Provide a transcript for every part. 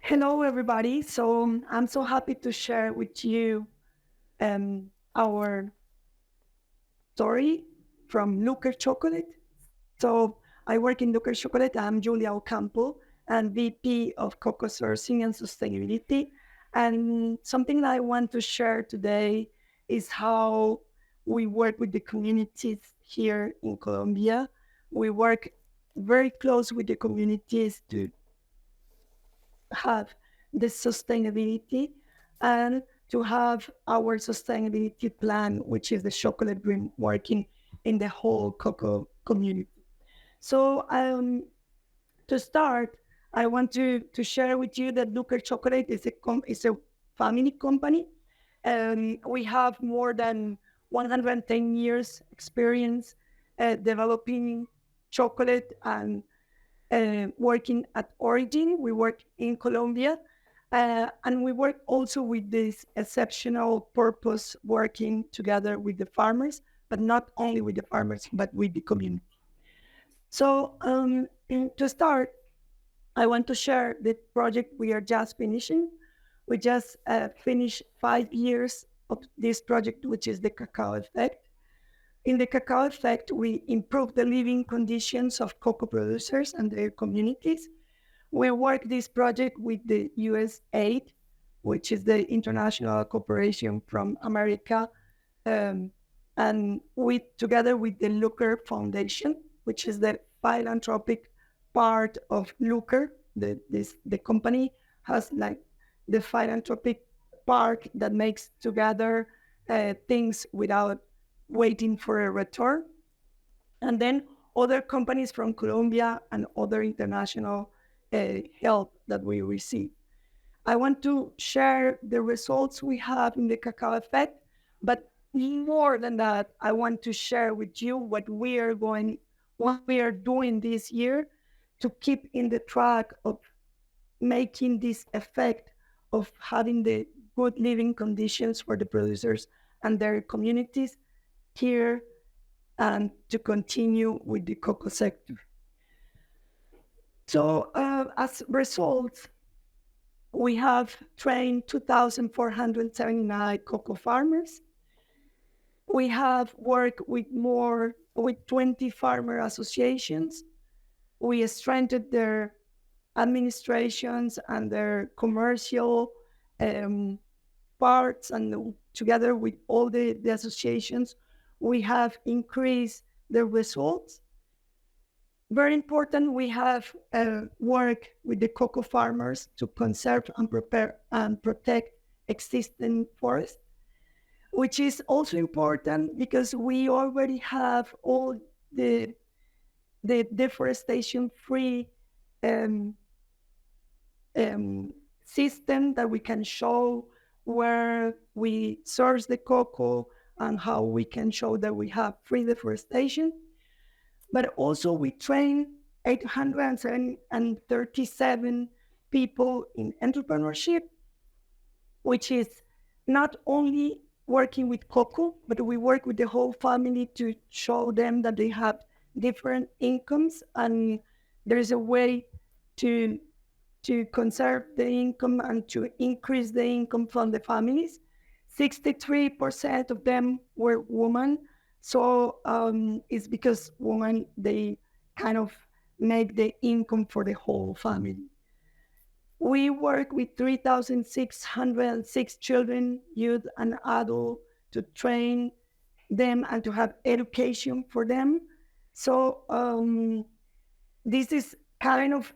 Hello, everybody. I'm so happy to share with you our story from Luker Chocolate. So I work in Luker Chocolate. I'm Julia Ocampo and VP of Cocoa Sourcing and Sustainability. And something that I want to share today is how we work with the communities here in Colombia. We work very close with the communities to have the sustainability and to have our sustainability plan, which is the chocolate dream, working in the whole cocoa community. So to start, I want to share with you that Luker Chocolate is a family company. We have more than 110 years experience developing chocolate and working at Origin. We work in Colombia, and we work also with this exceptional purpose, working together with the farmers, but not only with the farmers, but with the community. So to start, I want to share the project we are just finishing. We just finished 5 years of this project, which is the Cacao Effect. In the Cacao Effect, we improve the living conditions of cocoa producers and their communities. We work this project with the USAID, which is the International Corporation from America, um, and together with the Looker Foundation, which is the philanthropic part of Looker. The company has like the philanthropic part that makes together things without waiting for a return. And then other companies from Colombia and other international help that we receive. I want to share the results we have in the Cacao Effect, but more than that, I want to share with you what we are doing this year to keep in the track of making this effect of having the good living conditions for the producers and their communities here and to continue with the cocoa sector. So as results, we have trained 2,479 cocoa farmers. We have worked with 20 farmer associations. We strengthened their administrations and their commercial um, parts, and together with all the associations, we have increased the results. Very important, we have worked with the cocoa farmers to conserve and prepare and protect existing forests, which is also important because we already have all the deforestation free um, system that we can show where we source the cocoa and how we can show that we have free deforestation. But also we train 837 people in entrepreneurship, which is not only working with cocoa, but we work with the whole family to show them that they have different incomes and there is a way to conserve the income and to increase the income from the families. 63% of them were women. So it's because women, they kind of make the income for the whole family. We work with 3,606 children, youth, and adults to train them and to have education for them. So this is kind of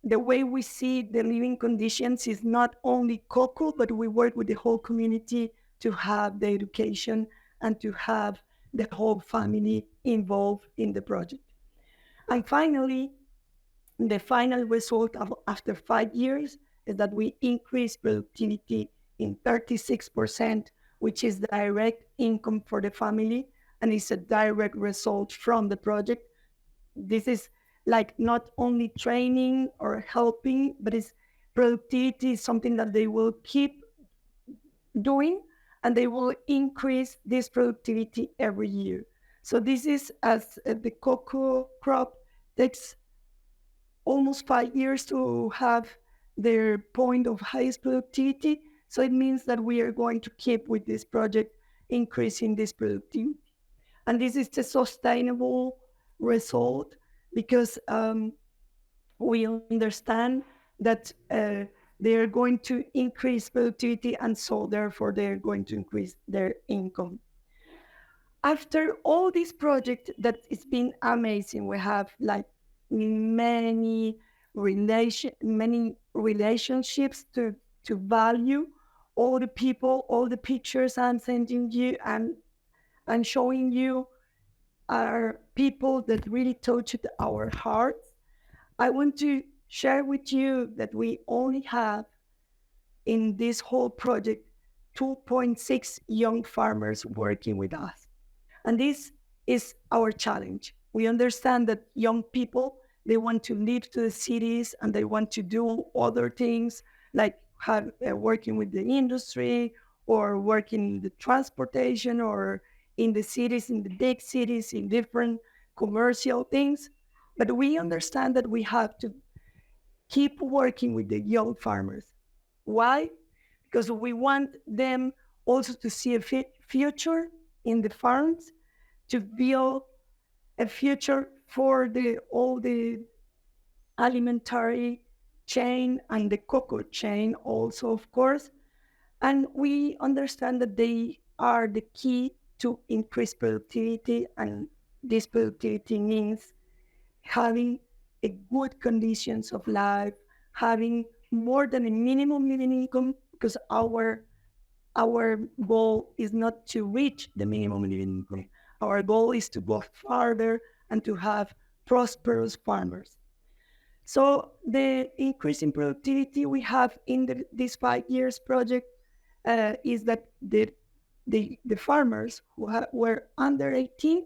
the way we see the living conditions is not only cocoa, but we work with the whole community to have the education and to have the whole family involved in the project. And finally, the final result after 5 years is that we increase productivity in 36%, which is the direct income for the family, and it's a direct result from the project. This is like not only training or helping, but it's productivity is something that they will keep doing and they will increase this productivity every year. So this is as the cocoa crop takes almost 5 years to have their point of highest productivity. So it means that we are going to keep with this project increasing this productivity. And this is a sustainable result because we understand that they are going to increase productivity, and so therefore they're going to increase their income. After all this project that it's been amazing, we have like many relationships to value, all the people, all the pictures I'm sending you and showing you are people that really touched our hearts. I want to share with you that we only have in this whole project 2.6 young farmers working with us. And this is our challenge. We understand that young people, they want to leave to the cities and they want to do other things like working with the industry or working in the transportation or in the cities, in the big cities, in different commercial things. But we understand that we have to keep working with the young farmers. Why? Because we want them also to see a future in the farms, to build a future for all the alimentary chain and the cocoa chain also, of course. And we understand that they are the key to increase productivity, and this productivity means having a good conditions of life, having more than a minimum living income, because our goal is not to reach the minimum living income. Our goal is to go farther and to have prosperous farmers. So the increase in productivity we have in this 5 years project is that the farmers who were under 18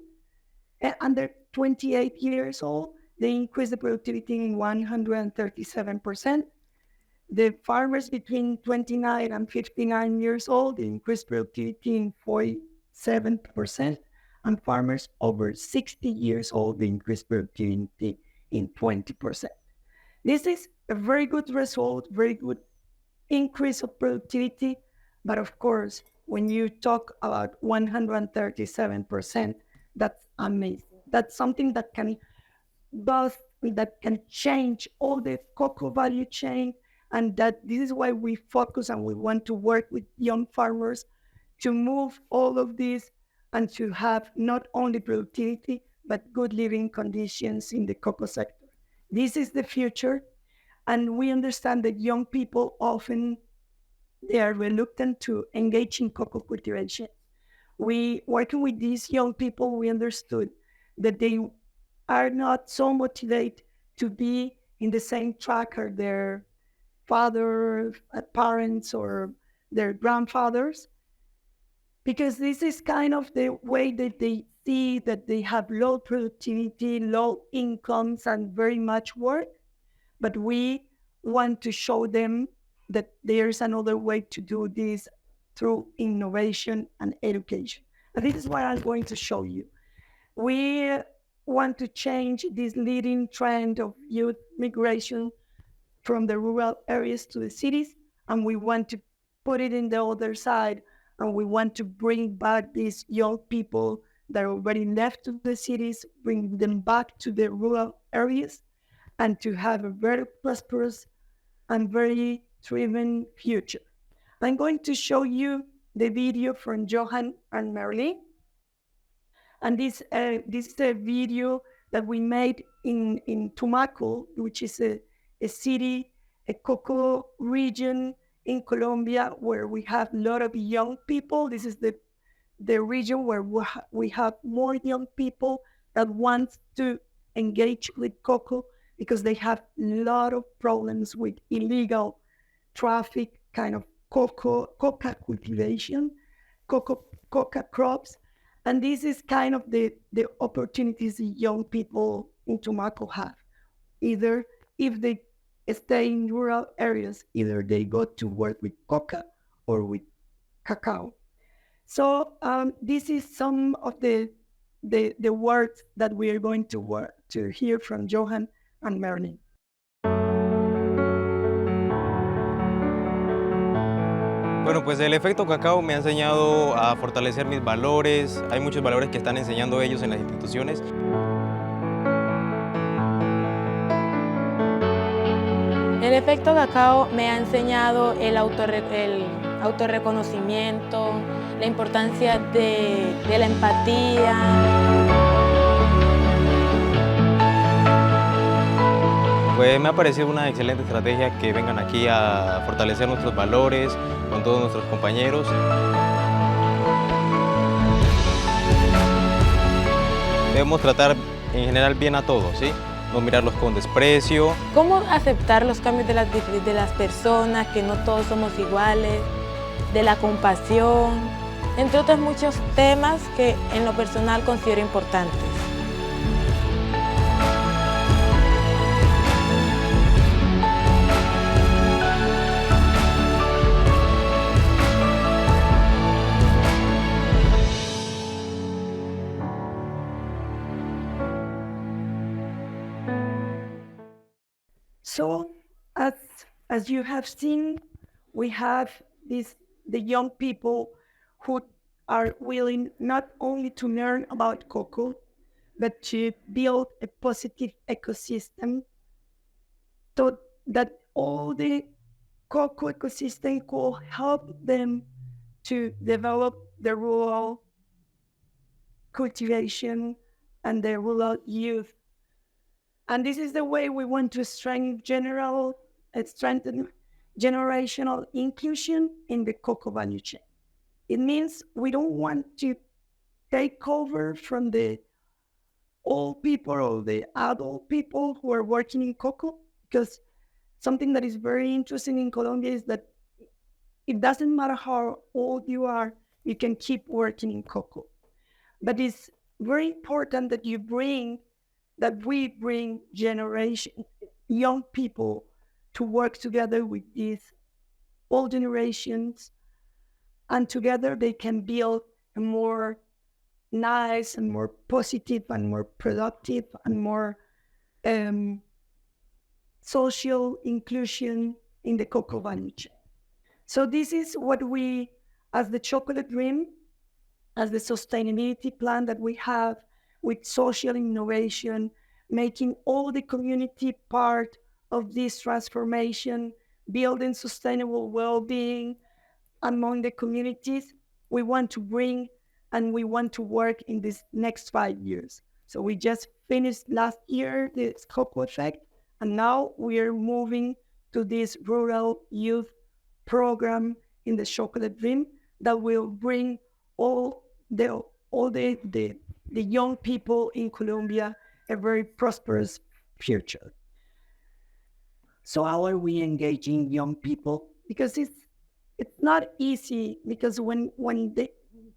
and under 28 years old, they increased the productivity in 137%. The farmers between 29 and 59 years old, they increased productivity in 47%. And farmers over 60 years old, they increased productivity in 20%. This is a very good result, very good increase of productivity. But of course, when you talk about 137%, that's amazing. That's something that can change all the cocoa value chain. And that this is why we focus and we want to work with young farmers to move all of this and to have not only productivity, but good living conditions in the cocoa sector. This is the future. And we understand that young people often, they are reluctant to engage in cocoa cultivation. We, working with these young people, we understood that they are not so motivated to be in the same track as their father, parents, or their grandfathers, because this is kind of the way that they see that they have low productivity, low incomes, and very much work. But we want to show them that there's another way to do this through innovation and education. And this is what I'm going to show you. We want to change this leading trend of youth migration from the rural areas to the cities, and we want to put it in the other side, and we want to bring back these young people that already left to the cities, bring them back to the rural areas, and to have a very prosperous and very driven future. I'm going to show you the video from Johan and Marilyn. And this is a video that we made in Tumaco, which is a city, a cocoa region in Colombia, where we have a lot of young people. This is the region where we have more young people that want to engage with cocoa, because they have a lot of problems with illegal traffic, kind of coca cultivation, coca crops. And this is kind of the opportunities the young people in Tumaco have. Either if they stay in rural areas, either they go to work with coca or with cacao. So this is some of the words that we are going to hear from Johan and Marilyn. Bueno, pues el efecto cacao me ha enseñado a fortalecer mis valores. Hay muchos valores que están enseñando ellos en las instituciones. El efecto cacao me ha enseñado el autorreconocimiento, la importancia de la empatía. Pues me ha parecido una excelente estrategia que vengan aquí a fortalecer nuestros valores con todos nuestros compañeros. Debemos tratar en general bien a todos, ¿sí? No mirarlos con desprecio. ¿Cómo aceptar los cambios de las personas, que no todos somos iguales, de la compasión, entre otros muchos temas que en lo personal considero importantes? So, as as you have seen, we have the young people who are willing not only to learn about cocoa, but to build a positive ecosystem so that all the cocoa ecosystem could help them to develop the rural cultivation and the rural youth. And this is the way we want to strengthen generational inclusion in the cocoa value chain. It means we don't want to take over from the old people or the adult people who are working in cocoa, because something that is very interesting in Colombia is that it doesn't matter how old you are, you can keep working in cocoa. But it's very important that we bring young people to work together with these old generations, and together they can build a more nice and more positive and more productive and more social inclusion in the cocoa value chain. So this is what we, as the Chocolate Dream, as the sustainability plan that we have with social innovation, making all the community part of this transformation, building sustainable well-being among the communities, we want to bring and we want to work in this next 5 years. So we just finished last year the Cacao Effect, and now we are moving to this rural youth program in the Chocolate Dream that will bring all the young people in Colombia a very prosperous future. So how are we engaging young people? Because it's not easy, because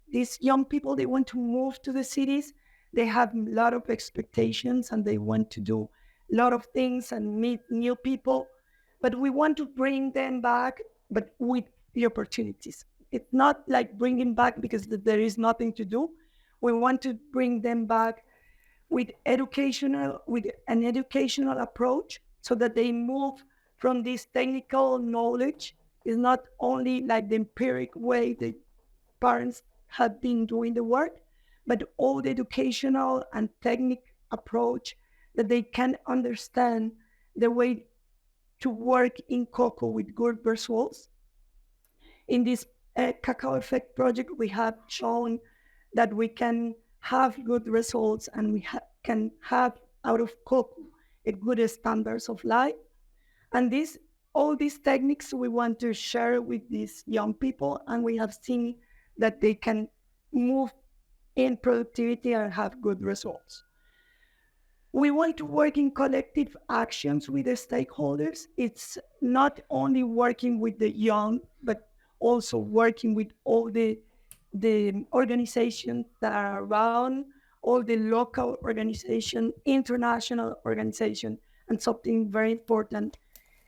these young people, they want to move to the cities, they have a lot of expectations and they want to do a lot of things and meet new people, but we want to bring them back, but with the opportunities. It's not like bringing back because there is nothing to do. We want to bring them back with an educational approach, so that they move from this technical knowledge. Is not only like the empiric way the parents have been doing the work, but all the educational and technical approach, that they can understand the way to work in cocoa with good results. In this Cacao Effect project, we have shown that we can have good results, and we can have out of cocoa a good standards of life. And all these techniques we want to share with these young people, and we have seen that they can move in productivity and have good results. We want to work in collective actions with the stakeholders. It's not only working with the young, but also working with all the organizations that are around, all the local organization, international organization, and something very important,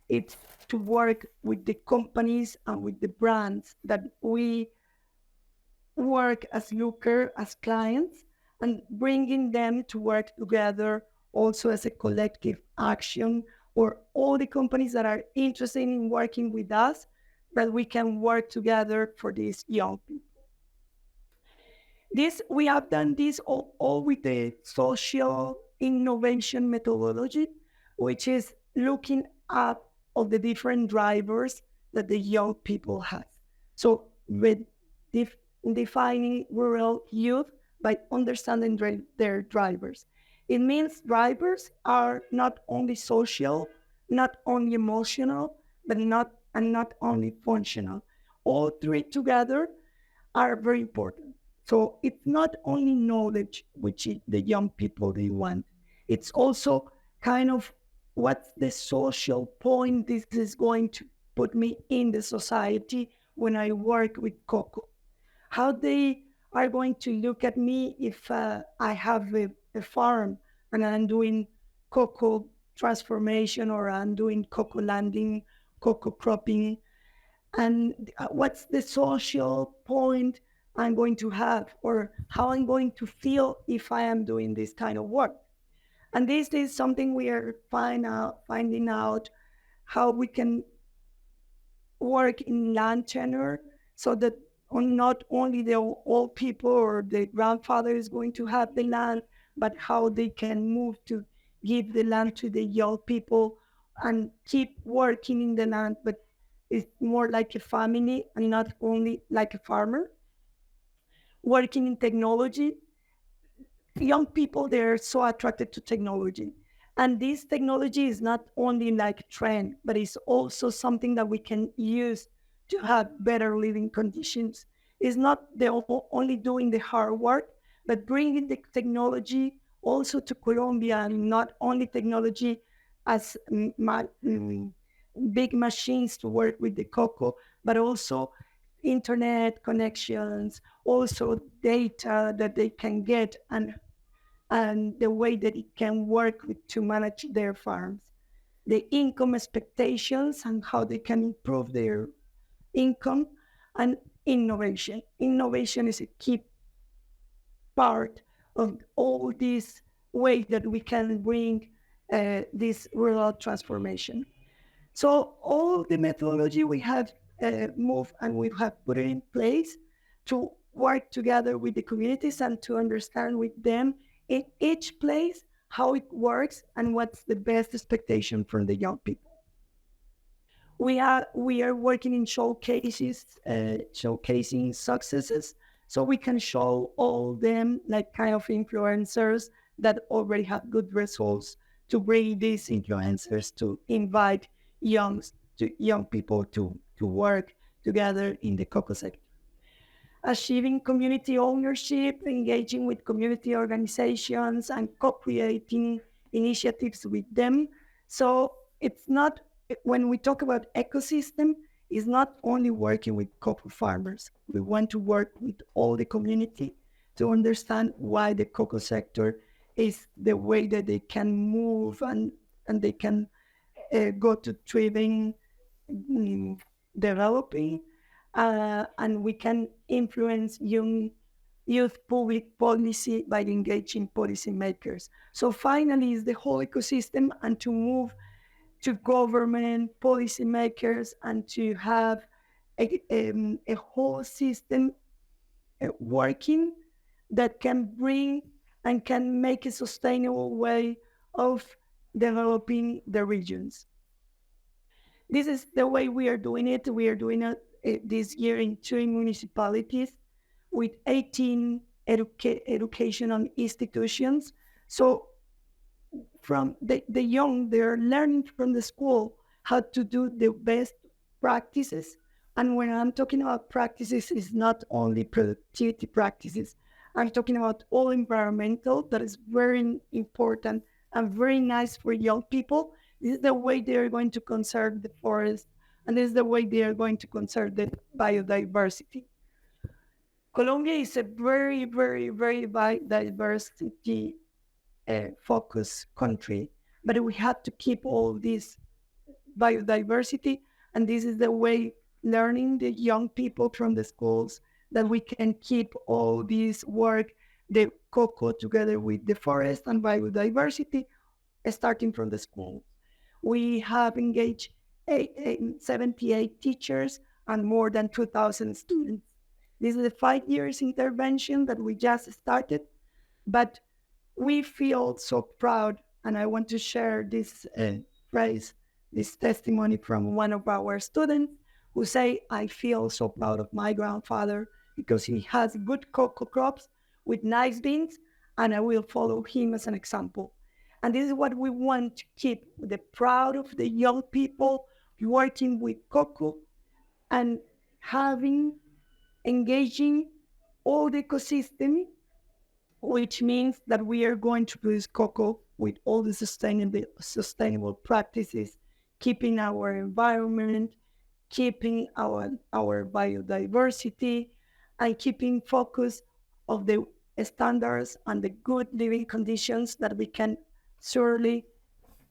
it's to work with the companies and with the brands that we work as looker, as clients, and bringing them to work together also as a collective action, or all the companies that are interested in working with us, that we can work together for these young people. This we have done this all with the social innovation methodology, which is looking at all the different drivers that the young people have. So with defining rural youth by understanding their drivers. It means drivers are not only social, not only emotional, but not only functional. All three together are very important. So it's not only knowledge which the young people they want. It's also kind of what's the social point this is going to put me in the society when I work with Coco. How they are going to look at me if I have a farm and I'm doing cocoa transformation or I'm doing cocoa landing, cocoa cropping, and what's the social point I'm going to have, or how I'm going to feel if I am doing this kind of work. And this is something we are finding out how we can work in land tenure so that not only the old people or the grandfather is going to have the land, but how they can move to give the land to the young people and keep working in the land, but it's more like a family and not only like a farmer. Working in technology, young people, they're so attracted to technology. And this technology is not only like a trend, but it's also something that we can use to have better living conditions. It's not only doing the hard work, but bringing the technology also to Colombia, and not only technology as big machines to work with the cocoa, but also internet connections, also data that they can get, and the way that it can work to manage their farms, the income expectations and how they can improve their income, and innovation. Innovation is a key part of all these ways that we can bring this rural transformation. So all the methodology we have moved and we have put it in place to work together with the communities and to understand with them in each place how it works and what's the best expectation from the young people. We are working in showcases, showcasing successes, so we can show all them like kind of influencers that already have good results, to bring these influencers to invite young young people to work together in the cocoa sector. Achieving community ownership, engaging with community organizations, and co-creating initiatives with them. So it's not, when we talk about ecosystem, it's not only working with cocoa farmers. We want to work with all the community to understand why the cocoa sector is the way that they can move, and they can go to thriving, mm, developing, and we can influence youth public policy by engaging policymakers. So finally, is the whole ecosystem, and to move to government policymakers and to have a whole system working that can bring and can make a sustainable way of developing the regions. This is the way we are doing it. We are doing it this year in 2 municipalities with 18 educational institutions. So from the young, they're learning from the school how to do the best practices. And when I'm talking about practices, it's not only productivity practices. I'm talking about all environmental, that is very important and very nice for young people. This is the way they are going to conserve the forest, and this is the way they are going to conserve the biodiversity. Colombia is a very, very, very biodiversity focused country, but we have to keep all this biodiversity, and this is the way learning the young people from the schools that we can keep all this work, the cocoa together with the forest and biodiversity, starting from the school. We have engaged 78 teachers and more than 2,000 students. This is a 5 years intervention that we just started, but we feel so proud, and I want to share this phrase, this testimony from one of our students who say, I feel so proud of my grandfather because he has good cocoa crops with nice beans, and I will follow him as an example. And this is what we want to keep, the proud of the young people working with cocoa and engaging all the ecosystem, which means that we are going to produce cocoa with all the sustainable practices, keeping our environment, keeping our biodiversity, and keeping focus of the standards and the good living conditions that we can surely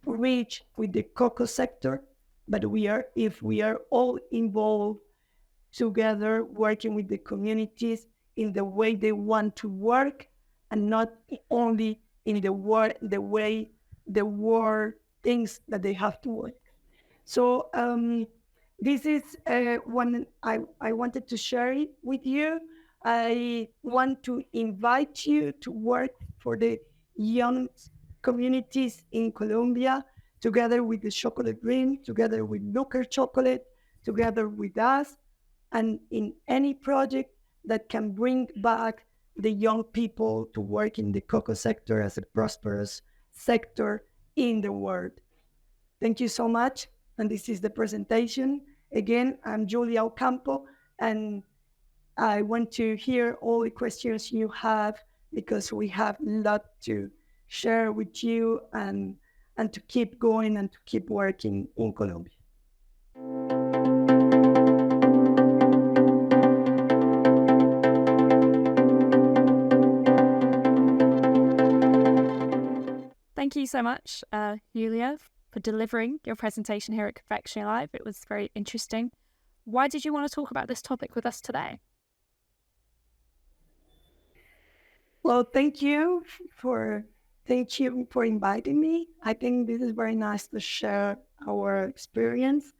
reach with the cocoa sector. But if we are all involved together, working with the communities in the way they want to work, and not only in the way the world thinks that they have to work. So this is one I wanted to share it with you. I want to invite you to work for the young communities in Colombia, together with the Chocolate Dream, together with Looker Chocolate, together with us, and in any project that can bring back the young people to work in the cocoa sector as a prosperous sector in the world. Thank you so much. And this is the presentation. Again, I'm Julia Ocampo, and I want to hear all the questions you have, because we have a lot to share with you, and to keep going and to keep working in Colombia. Thank you so much, Julia, for delivering your presentation here at Confectionery Live. It was very interesting. Why did you want to talk about this topic with us today? Well, thank you for inviting me. I think this is very nice to share our experience.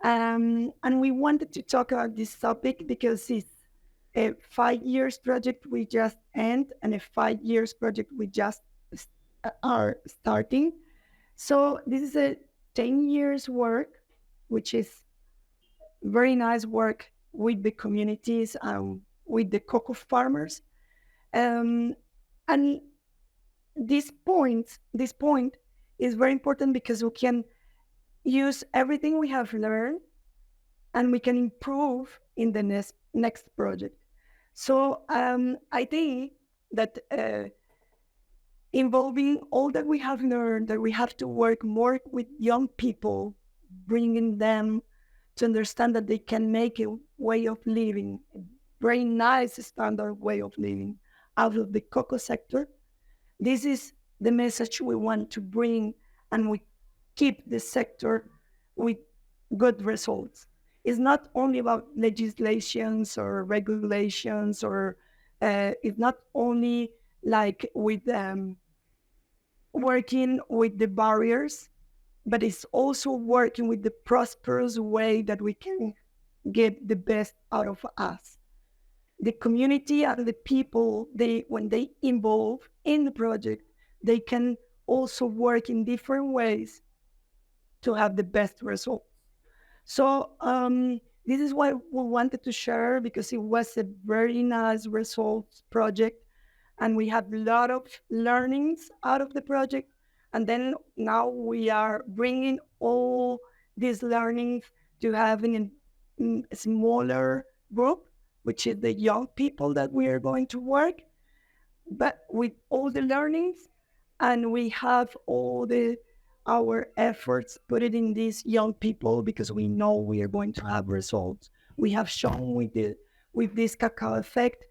And we wanted to talk about this topic because it's a 5 years project we just end, and a 5 years project we just are starting. So this is a 10 years work, which is very nice work with the communities and with the cocoa farmers. And this point is very important because we can use everything we have learned, and we can improve in the next project. So I think that involving all that we have learned, that we have to work more with young people, bringing them to understand that they can make a way of living, a very nice standard way of living out of the cocoa sector. This is the message we want to bring, and we keep the sector with good results. It's not only about legislations or regulations, or it's not only like with working with the barriers, but it's also working with the prosperous way that we can get the best out of us. The community and the people, when they involve in the project, they can also work in different ways to have the best result. So this is why we wanted to share, because it was a very nice results project, and we have a lot of learnings out of the project. And then now we are bringing all these learnings to having a smaller group, which is the young people that we are going to work, but with all the learnings, and we have all our efforts put it in these young people, because we know we are going to have results. We have shown with this Cacao Effect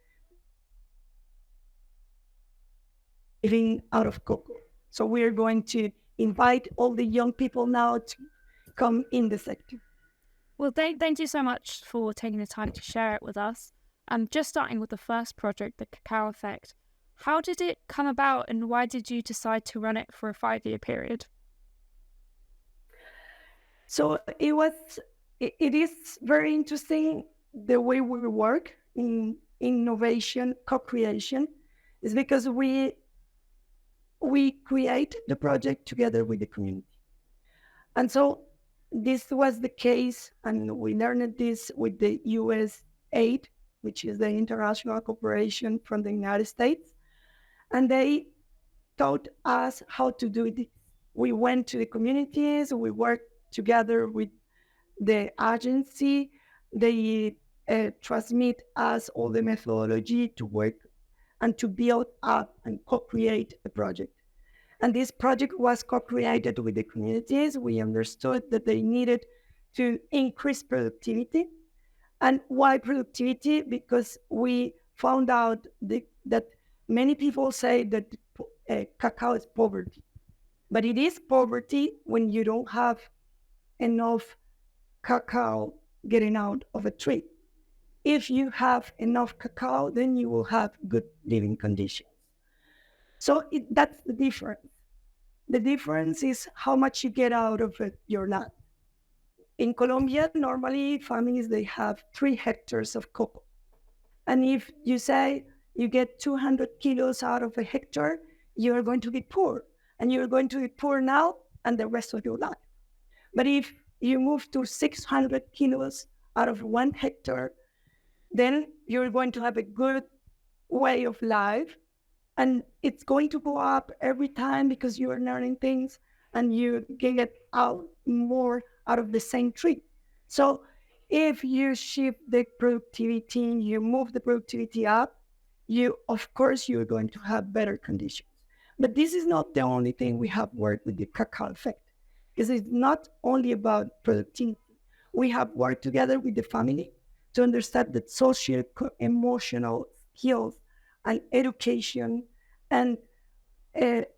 living out of cocoa. So we are going to invite all the young people now to come in the sector. Well, thank you so much for taking the time to share it with us. Just starting with the first project, the Cacao Effect, how did it come about, and why did you decide to run it for a 5-year period? So it was it is very interesting the way we work in innovation, co-creation, is because we create the project together with the community. And so this was the case, and we learned this with the US aid, which is the international cooperation from the United States. And they taught us how to do this. We went to the communities, we worked together with the agency. They transmit us all the methodology to work and to build up and co-create a project. And this project was co-created with the communities. We understood that they needed to increase productivity. And why productivity? Because we found out that many people say that cacao is poverty. But it is poverty when you don't have enough cacao getting out of a tree. If you have enough cacao, then you will have good living conditions. So that's the difference. The difference is how much you get out of your land. In Colombia, normally families, they have 3 hectares of cocoa. And if you say you get 200 kilos out of a hectare, you're going to be poor. And you're going to be poor now and the rest of your life. But if you move to 600 kilos out of 1 hectare, then you're going to have a good way of life. And it's going to go up every time because you are learning things and you get out more out of the same tree. So if you shift the productivity, you move the productivity up, of course, you're going to have better conditions. But this is not the only thing we have worked with the Cacao Effect, because it's not only about productivity. We have worked together with the family to understand that social, emotional skills and education and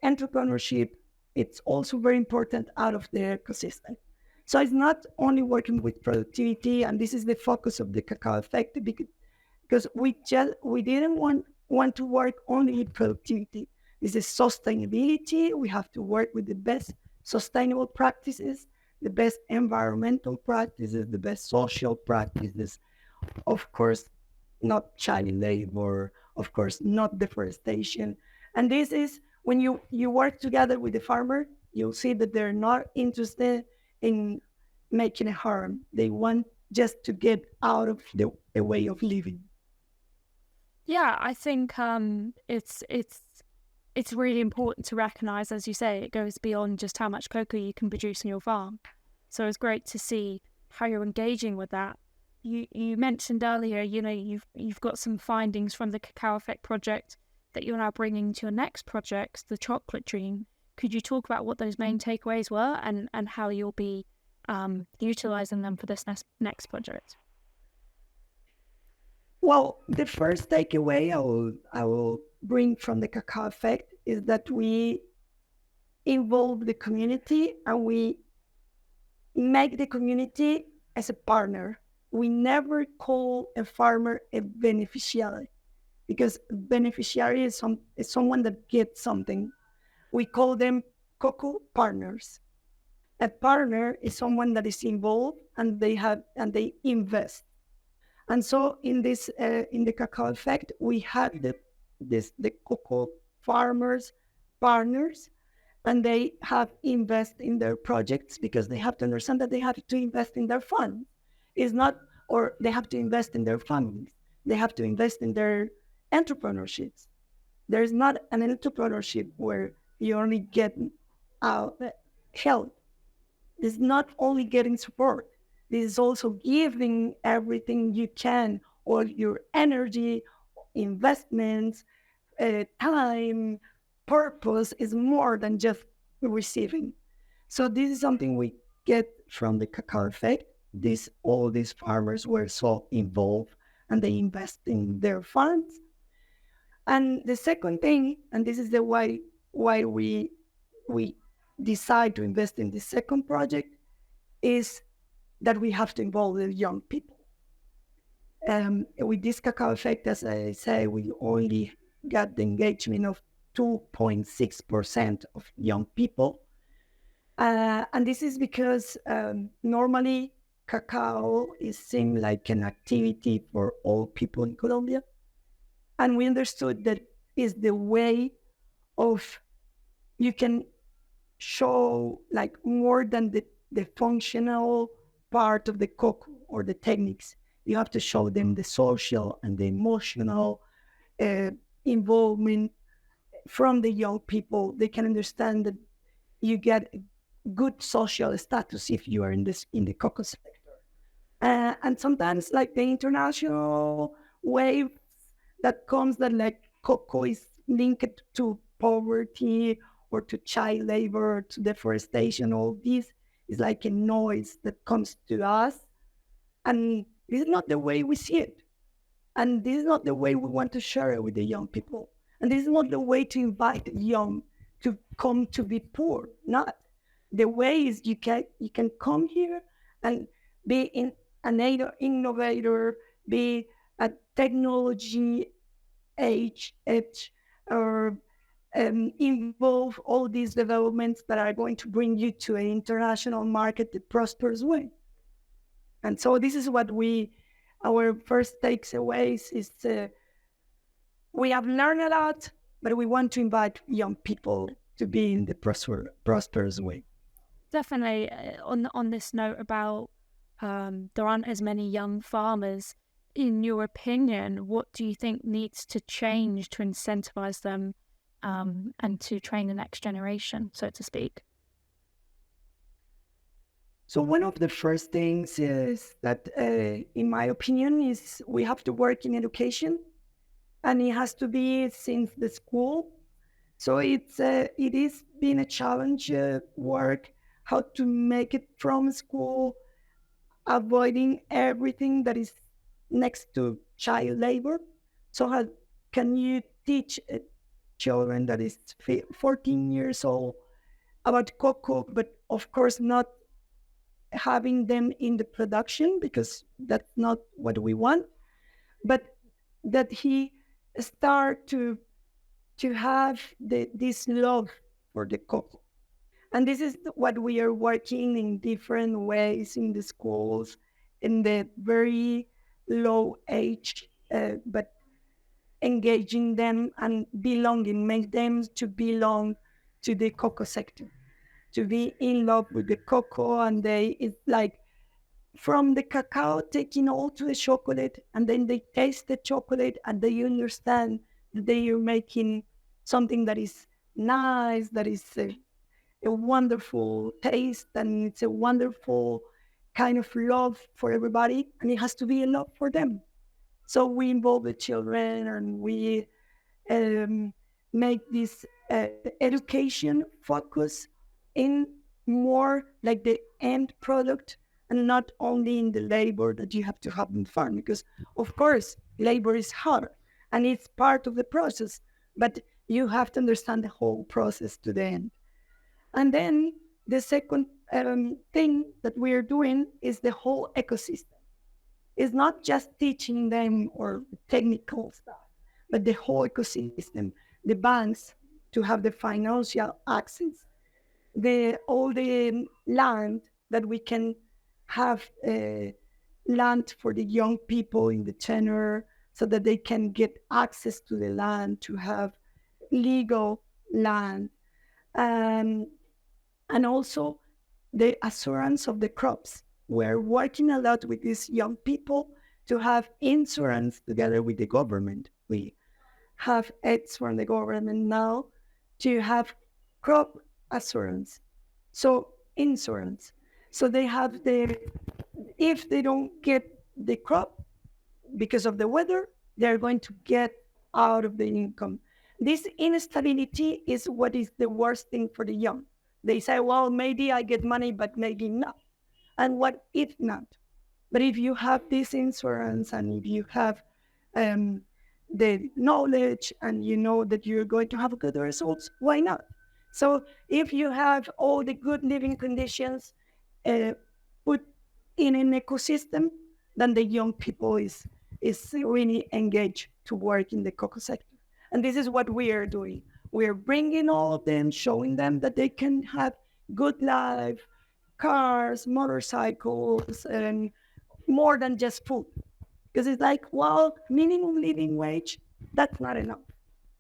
entrepreneurship, it's also very important out of the ecosystem. So it's not only working with productivity, and this is the focus of the Cacao Effect, because we didn't want to work only with productivity. This is sustainability. We have to work with the best sustainable practices, the best environmental practices, the best social practices. Of course, not child labor, of course, not deforestation. And this is when you work together with the farmer, you'll see that they're not interested in making a harm. They want just to get out of a way of living. Yeah, I think it's really important to recognize, as you say, it goes beyond just how much cocoa you can produce on your farm. So it's great to see how you're engaging with that. You mentioned earlier, you've got some findings from the Cacao Effect project that you're now bringing to your next project, the Chocolate Dream. Could you talk about what those main takeaways were and how you'll be utilizing them for this next project? Well, the first takeaway I will bring from the Cacao Effect is that we involve the community and we make the community as a partner. We never call a farmer a beneficiary, because beneficiary is someone that gets something. We call them cocoa partners. A partner is someone that is involved and they invest. And so in the Cacao Effect, we had the cocoa farmers partners, and they have invest in their projects because they have to understand that they have to invest in their funds. It's not, or they have to invest in their families. They have to invest in their entrepreneurships. There's not an entrepreneurship where you only get help. It's not only getting support. This is also giving everything you can, all your energy, investments, time, purpose is more than just receiving. So this is something we get from the Cacao Effect. All these farmers were so involved and they invest in their funds. And the second thing, and this is the why we decide to invest in the second project, is that we have to involve the young people. With this Cacao Effect, as I say, we only got the engagement of 2.6% of young people. And this is because normally cacao is seen like an activity for all people in Colombia. And we understood that is the way of you can show like more than the functional part of the cocoa or the techniques. You have to show them the social and the emotional uh, involvement from the young people. They can understand that you get good social status if you are in the cocoa sector. And sometimes like the international wave that comes that like cocoa is linked to poverty or to child labor, to deforestation, all this is like a noise that comes to us. And this is not the way we see it. And this is not the way we want to share it with the young people. And this is not the way to invite young to come to be poor. Not. The way is you can come here and be an innovator, be a technology edge, or involve all these developments that are going to bring you to an international market the prosperous way. And so this is what our first takeaways is we have learned a lot, but we want to invite young people to be in the prosperous way. Definitely. On this note about there aren't as many young farmers. In your opinion, what do you think needs to change to incentivize them and to train the next generation, so to speak? So one of the first things is that, in my opinion, is we have to work in education, and it has to be since the school. So it is been a challenge work how to make it from school, avoiding everything that is next to child labor. So how can you teach children that is 14 years old about cocoa, but of course not having them in the production because that's not what we want, but that he start to have this love for the cocoa. And this is what we are working in different ways in the schools, in the very low age, but engaging them and belonging, make them to belong to the cocoa sector, to be in love with the cocoa. And it's like from the cacao taking all to the chocolate, and then they taste the chocolate and they understand that they are making something that is nice, that is a wonderful taste, and it's a wonderful kind of love for everybody, and it has to be a love for them. So we involve the children, and we um, make this education focus in more like the end product, and not only in the labor that you have to have in the farm, because of course labor is hard and it's part of the process, but you have to understand the whole process to the end. And then the second thing that we're doing is the whole ecosystem. It's not just teaching them or technical stuff, but the whole ecosystem, the banks to have the financial access, all the land that we can have land for the young people in the tenor so that they can get access to the land, to have legal land. Um, and also the assurance of the crops. We're working a lot with these young people to have insurance together with the government. We have aids from the government now to have crop assurance. So insurance. So they have if they don't get the crop because of the weather, they're going to get out of the income. This instability is what is the worst thing for the young. They say, well, maybe I get money, but maybe not. And what if not? But if you have this insurance, and if you have the knowledge, and you know that you're going to have good results, why not? So if you have all the good living conditions put in an ecosystem, then the young people is really engaged to work in the cocoa sector. And this is what we are doing. We are bringing all of them, showing them that they can have good life, cars, motorcycles, and more than just food. Because it's like, well, minimum living wage, that's not enough.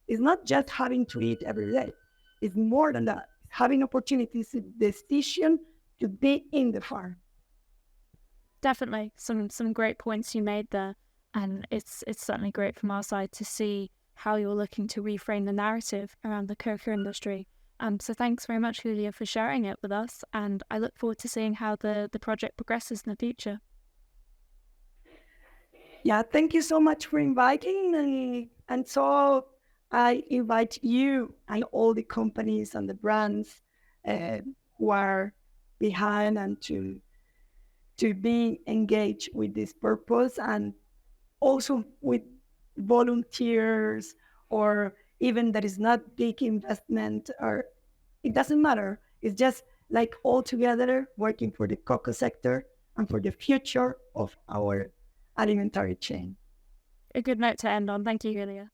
It's not just having to eat every day. It's more than that. Having opportunities, decision to be in the farm. Definitely some great points you made there, and it's certainly great from our side to see how you're looking to reframe the narrative around the cocoa industry. So thanks very much, Julia, for sharing it with us, and I look forward to seeing how the project progresses in the future. Yeah, thank you so much for inviting me. And so I invite you and all the companies and the brands who are behind and to be engaged with this purpose, and also with volunteers, or even that is not big investment, or it doesn't matter. It's just like all together working for the cocoa sector and for the future of our alimentary chain. A good note to end on. Thank you, Julia.